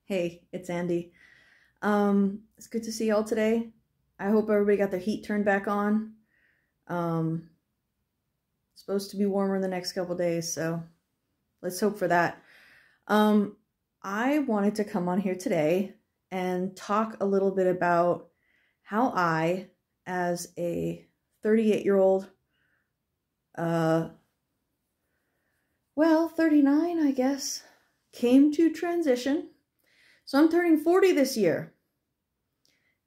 Hey, it's Andy. It's good to see y'all today. I hope everybody got their heat turned back on. It's supposed to be warmer in the next couple days, so let's hope for that. I wanted to come on here today and talk a little bit about how I, as a 38-year-old, 39, I guess, came to transition. So I'm turning 40 this year.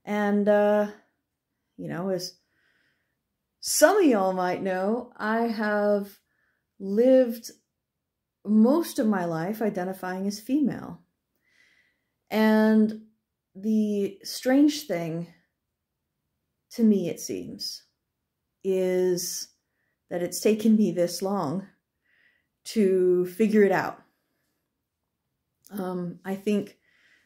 And, as some of y'all might know, I have lived most of my life identifying as female. And the strange thing, to me it seems, is that it's taken me this long to figure it out. I think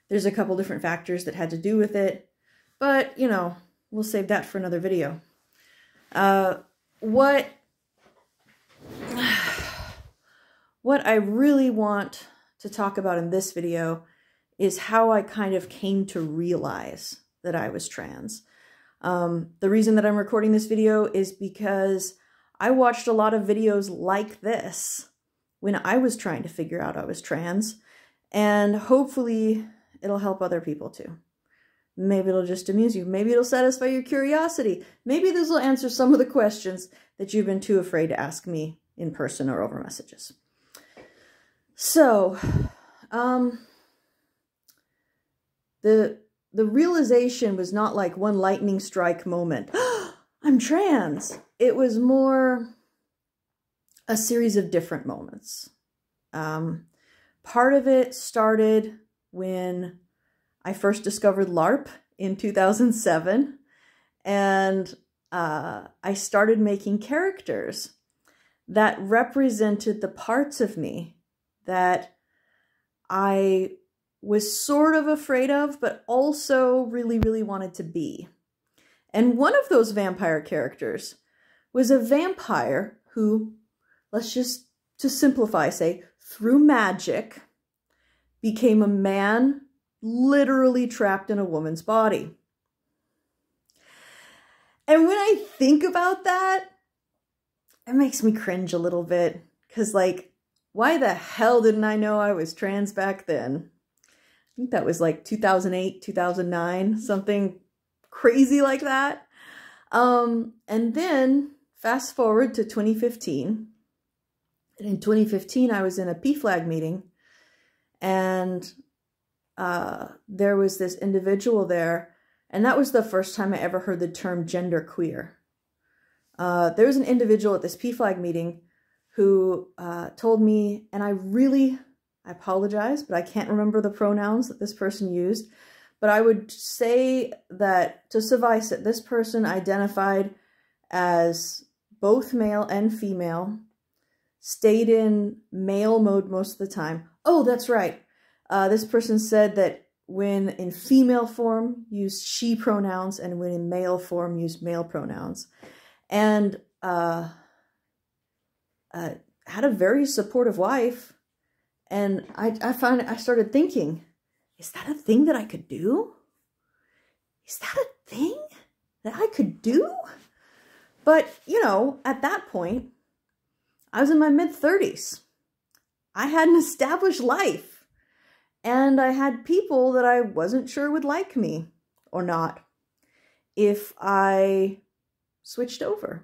there's a couple different factors that had to do with it, but, we'll save that for another video. What I really want to talk about in this video is how I kind of came to realize that I was trans. The reason that I'm recording this video is because I watched a lot of videos like this when I was trying to figure out I was trans, and hopefully it'll help other people too. Maybe it'll just amuse you. Maybe it'll satisfy your curiosity. Maybe this will answer some of the questions that you've been too afraid to ask me in person or over messages. So, the realization was not like one lightning strike moment. I'm trans. It was more a series of different moments. Part of it started when I first discovered LARP in 2007, and I started making characters that represented the parts of me that I was sort of afraid of, but also really, really wanted to be. And one of those vampire characters was a vampire who, let's just, to simplify, say, through magic, became a man literally trapped in a woman's body. And when I think about that, it makes me cringe a little bit, because, like, why the hell didn't I know I was trans back then? I think that was like 2008, 2009, something crazy like that. And then fast forward to 2015. And in 2015, I was in a PFLAG meeting, and there was this individual there, and that was the first time I ever heard the term genderqueer. There was an individual at this PFLAG meeting who told me, and I apologize, but I can't remember the pronouns that this person used, but I would say that, to suffice it, this person identified as both male and female, stayed in male mode most of the time. Oh, that's right. This person said that when in female form, used she pronouns, and when in male form, used male pronouns. And had a very supportive wife. And I started thinking, is that a thing that I could do? Is that a thing that I could do? But, at that point, I was in my mid-30s. I had an established life. And I had people that I wasn't sure would like me or not if I switched over.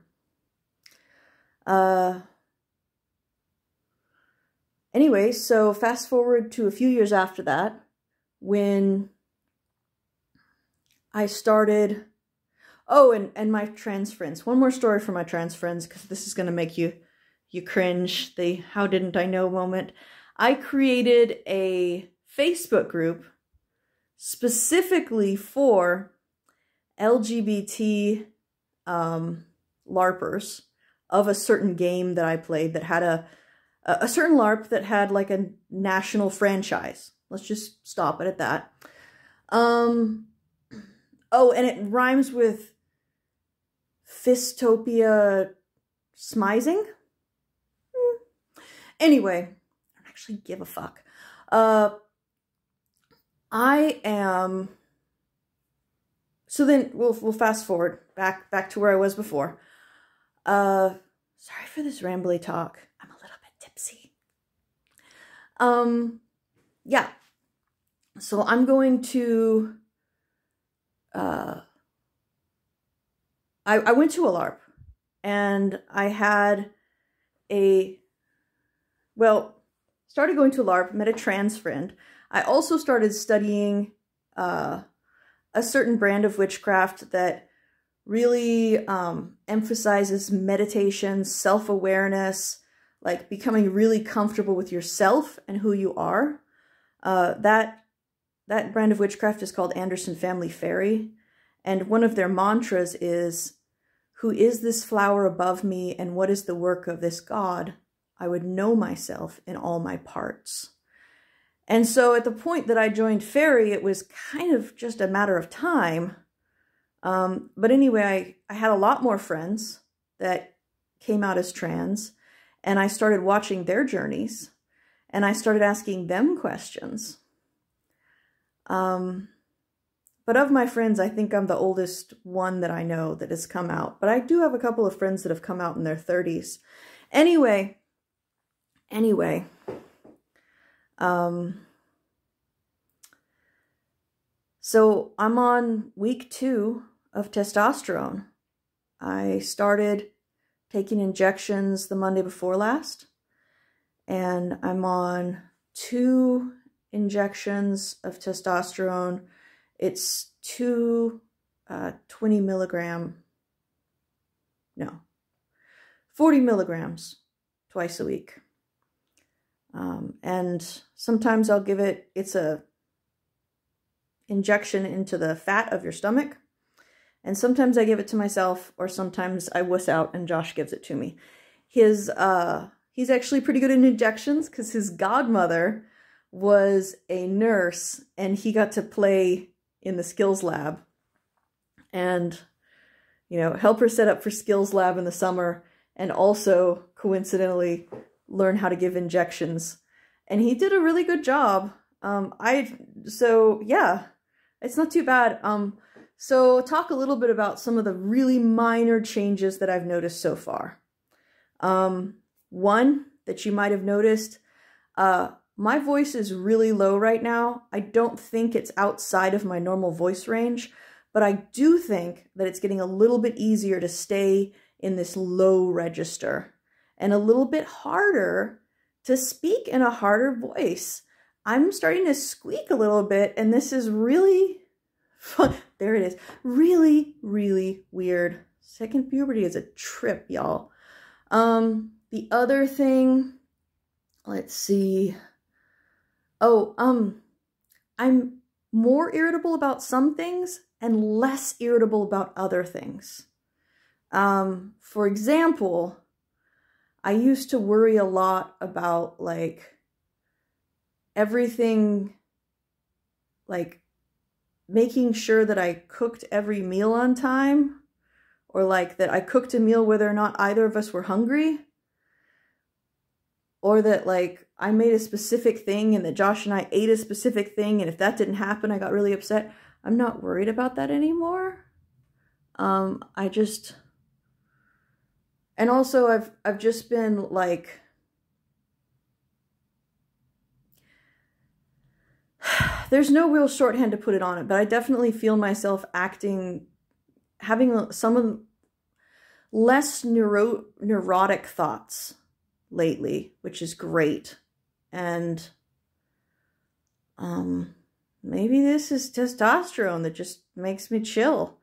Anyway, so fast forward to a few years after that, when I started... Oh, and my trans friends. One more story for my trans friends, because this is going to make you cringe, the how didn't I know moment. I created a Facebook group specifically for LGBT LARPers of a certain game that I played that had a certain LARP that had like a national franchise. Let's just stop it at that. Oh, and it rhymes with Fistopia Smizing. Anyway, I don't actually give a fuck. I am, so then we'll fast forward back to where I was before. Sorry for this rambly talk. I'm a little bit tipsy. Yeah. So I'm going to, I went to a LARP, and I had started going to a LARP, met a trans friend. I also started studying a certain brand of witchcraft that really emphasizes meditation, self-awareness, like becoming really comfortable with yourself and who you are. That brand of witchcraft is called Anderson Family Fairy. And one of their mantras is, "Who is this flower above me, and what is the work of this God? I would know myself in all my parts." And so at the point that I joined Fairy, it was kind of just a matter of time. But anyway, I had a lot more friends that came out as trans, and I started watching their journeys, and I started asking them questions. But of my friends, I think I'm the oldest one that I know that has come out. But I do have a couple of friends that have come out in their 30s. Anyway. So I'm on week 2 of testosterone. I started taking injections the Monday before last, and I'm on 2 injections of testosterone. It's 2 40 milligrams twice a week. And sometimes I'll give it, it's a injection into the fat of your stomach. And sometimes I give it to myself, or sometimes I wuss out and Josh gives it to me. He's actually pretty good in injections because his godmother was a nurse, and he got to play in the skills lab and, help her set up for skills lab in the summer, and also coincidentally learn how to give injections. And he did a really good job. So yeah, it's not too bad. So talk a little bit about some of the really minor changes that I've noticed so far. One that you might have noticed, my voice is really low right now. I don't think it's outside of my normal voice range, but I do think that it's getting a little bit easier to stay in this low register and a little bit harder to speak in a harder voice. I'm starting to squeak a little bit, and this is really fun. There it is. Really, really weird. Second puberty is a trip, y'all. The other thing, let's see. Oh, I'm more irritable about some things and less irritable about other things. For example, I used to worry a lot about everything, making sure that I cooked every meal on time, or that I cooked a meal whether or not either of us were hungry, or that I made a specific thing and that Josh and I ate a specific thing, and if that didn't happen, I got really upset. I'm not worried about that anymore. And also I've just been there's no real shorthand to put it on it, but I definitely feel myself having some less neurotic thoughts lately, which is great. And maybe this is testosterone that just makes me chill.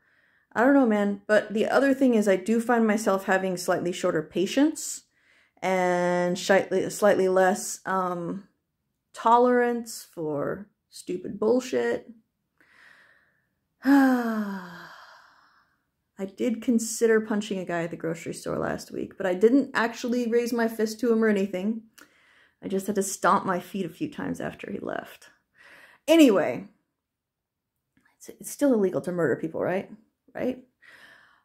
I don't know, man. But the other thing is I do find myself having slightly shorter patience and slightly less tolerance for stupid bullshit. I did consider punching a guy at the grocery store last week, but I didn't actually raise my fist to him or anything. I just had to stomp my feet a few times after he left. Anyway, it's still illegal to murder people, right? Right?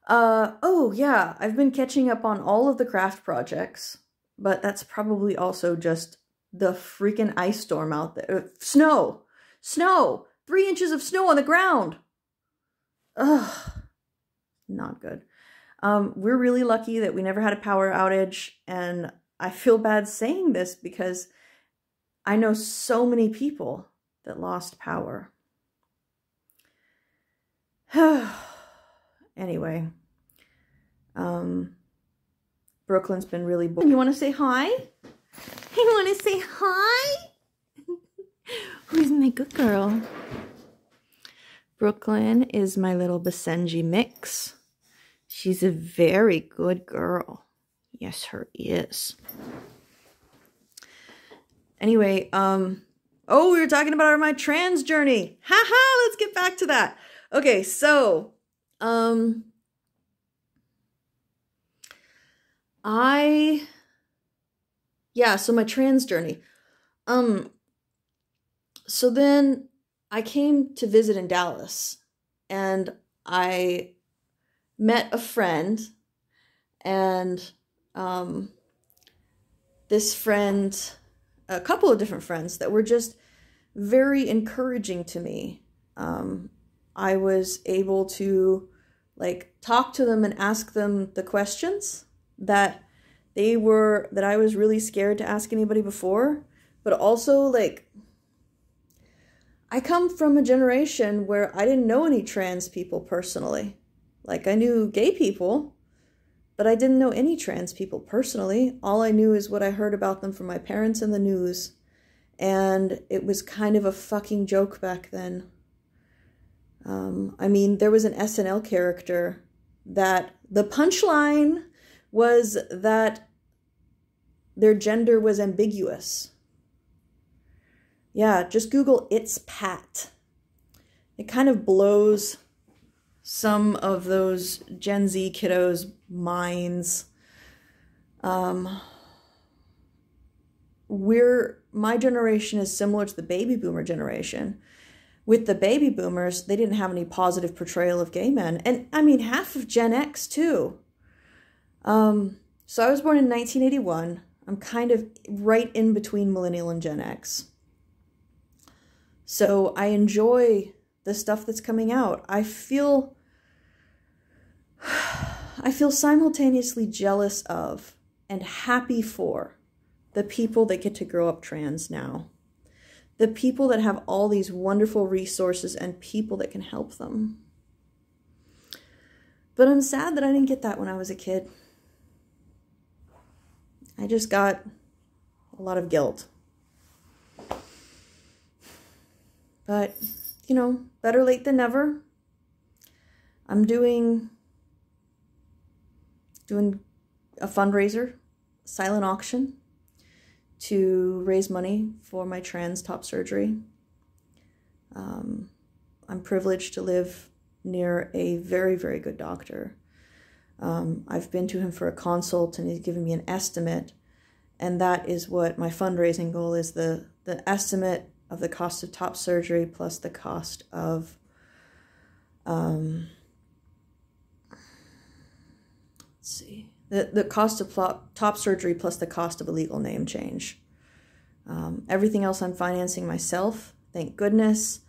Oh yeah, I've been catching up on all of the craft projects, but that's probably also just the freaking ice storm out there. Snow! 3 inches of snow on the ground. Ugh, not good. We're really lucky that we never had a power outage, and I feel bad saying this because I know so many people that lost power. Anyway, Brooklyn's been really boring. You want to say hi? You want to say hi? Who's my good girl? Brooklyn is my little Basenji mix. She's a very good girl. Yes, her is. Anyway, oh, we were talking about my trans journey. Haha, let's get back to that. Okay, so, so my trans journey. So then I came to visit in Dallas, and I met a friend, and this friend, a couple of different friends that were just very encouraging to me. I was able to like talk to them and ask them the questions that I was really scared to ask anybody before, but also like I come from a generation where I didn't know any trans people personally. Like I knew gay people, but I didn't know any trans people personally. All I knew is what I heard about them from my parents in the news. And it was kind of a fucking joke back then. I mean, there was an SNL character that the punchline was that their gender was ambiguous. Yeah, just Google "It's Pat." It kind of blows some of those Gen Z kiddos' minds. My generation is similar to the baby boomer generation. With the baby boomers, they didn't have any positive portrayal of gay men. And I mean, half of Gen X too. So I was born in 1981. I'm kind of right in between millennial and Gen X. So I enjoy the stuff that's coming out. I feel simultaneously jealous of and happy for the people that get to grow up trans now. The people that have all these wonderful resources and people that can help them. But I'm sad that I didn't get that when I was a kid. I just got a lot of guilt. But, you know, better late than never. I'm doing a fundraiser, silent auction, to raise money for my trans top surgery. I'm privileged to live near a very, very good doctor. I've been to him for a consult, and he's given me an estimate, and that is what my fundraising goal is, the estimate of the cost of top surgery plus the cost of the cost of top surgery plus the cost of a legal name change. Everything else I'm financing myself, thank goodness.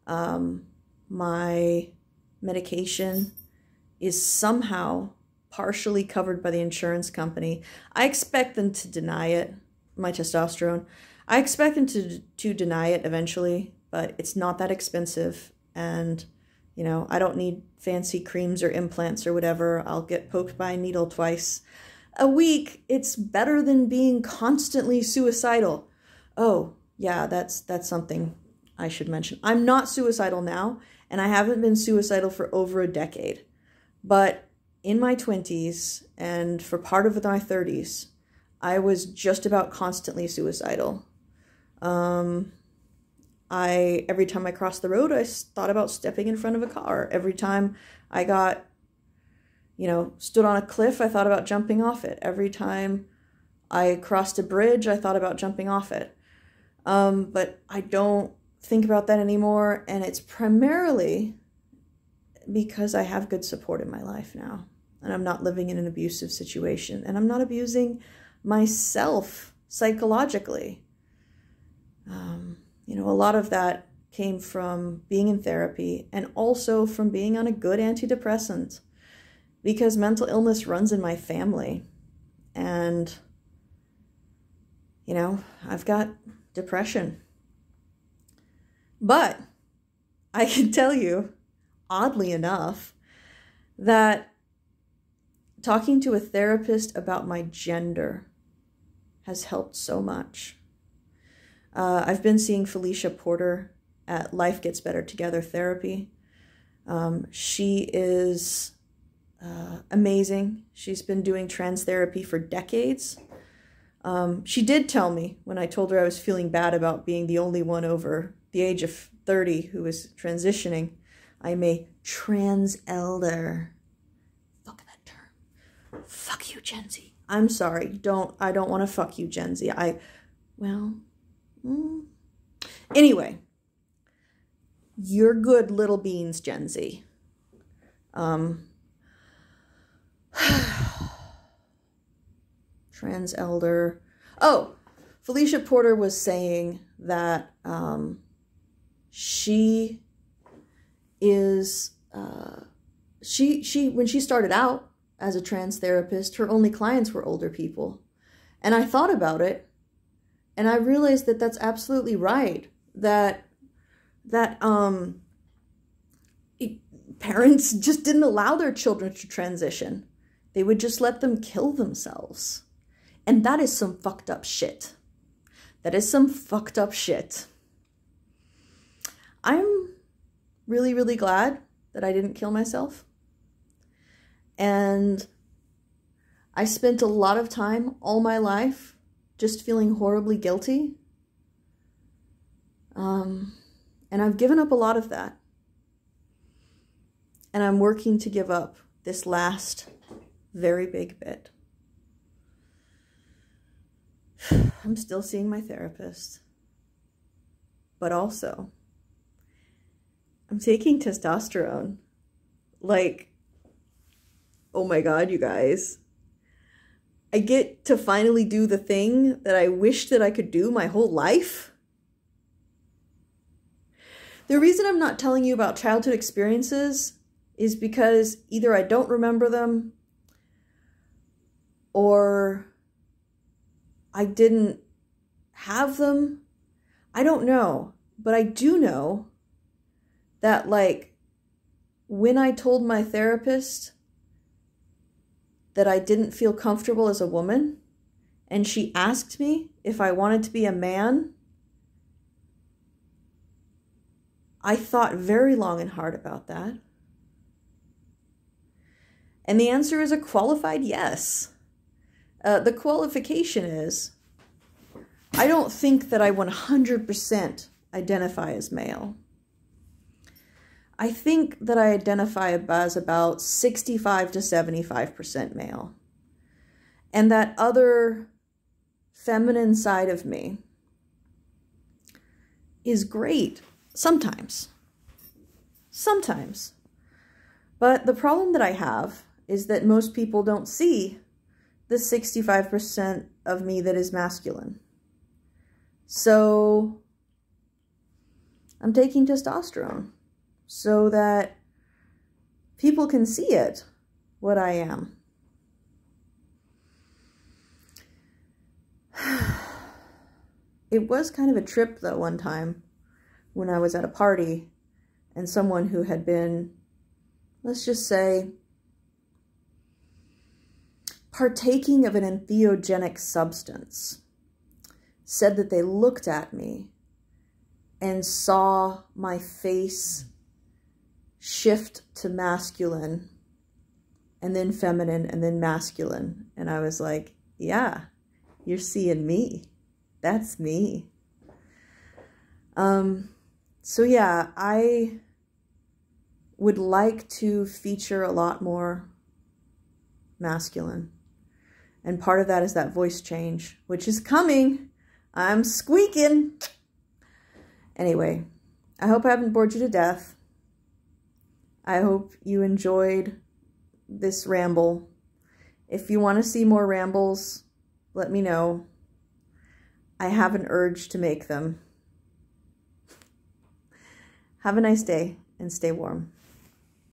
My medication is somehow partially covered by the insurance company. I expect them to deny it, my testosterone. I expect them to deny it eventually, but it's not that expensive. And, you know, I don't need fancy creams or implants or whatever. I'll get poked by a needle twice a week. It's better than being constantly suicidal. Oh, yeah, that's something I should mention. I'm not suicidal now, and I haven't been suicidal for over a decade. But in my 20s and for part of my 30s, I was just about constantly suicidal. Every time I crossed the road, I thought about stepping in front of a car. Every time I stood on a cliff, I thought about jumping off it. Every time I crossed a bridge, I thought about jumping off it. But I don't think about that anymore, and it's primarily because I have good support in my life now, and I'm not living in an abusive situation, and I'm not abusing myself psychologically. A lot of that came from being in therapy and also from being on a good antidepressant, because mental illness runs in my family. And, you know, I've got depression. But I can tell you, oddly enough, that talking to a therapist about my gender has helped so much. I've been seeing Felicia Porter at Life Gets Better Together Therapy. She is amazing. She's been doing trans therapy for decades. She did tell me when I told her I was feeling bad about being the only one over the age of 30 who was transitioning. I'm a trans elder. Fuck that term. Fuck you, Gen Z. I'm sorry. I don't want to fuck you, Gen Z. Anyway, you're good little beans, Gen Z. Trans elder. Oh, Felicia Porter was saying that she is she when she started out as a trans therapist, her only clients were older people. And I thought about it, and I realized that that's absolutely right. That parents just didn't allow their children to transition. They would just let them kill themselves. And that is some fucked up shit. That is some fucked up shit. I'm really, really glad that I didn't kill myself. And I spent a lot of time all my life just feeling horribly guilty. And I've given up a lot of that. And I'm working to give up this last very big bit. I'm still seeing my therapist. But also, I'm taking testosterone. Like, oh my God, you guys. I get to finally do the thing that I wished that I could do my whole life. The reason I'm not telling you about childhood experiences is because either I don't remember them or I didn't have them. I don't know. But I do know that, like, when I told my therapist that I didn't feel comfortable as a woman, and she asked me if I wanted to be a man, I thought very long and hard about that. And the answer is a qualified yes. The qualification is, I don't think that I 100% identify as male. I think that I identify as about 65 to 75% male. And that other feminine side of me is great sometimes. Sometimes. But the problem that I have is that most people don't see the 65% of me that is masculine. So I'm taking testosterone so that people can see it, what I am. It was kind of a trip, though, one time when I was at a party and someone who had been, let's just say, partaking of an entheogenic substance said that they looked at me and saw my face shift to masculine and then feminine and then masculine. And I was like, yeah, you're seeing me. That's me. So yeah, I would like to feature a lot more masculine. And part of that is that voice change, which is coming. I'm squeaking. Anyway, I hope I haven't bored you to death. I hope you enjoyed this ramble. If you want to see more rambles, let me know. I have an urge to make them. Have a nice day and stay warm.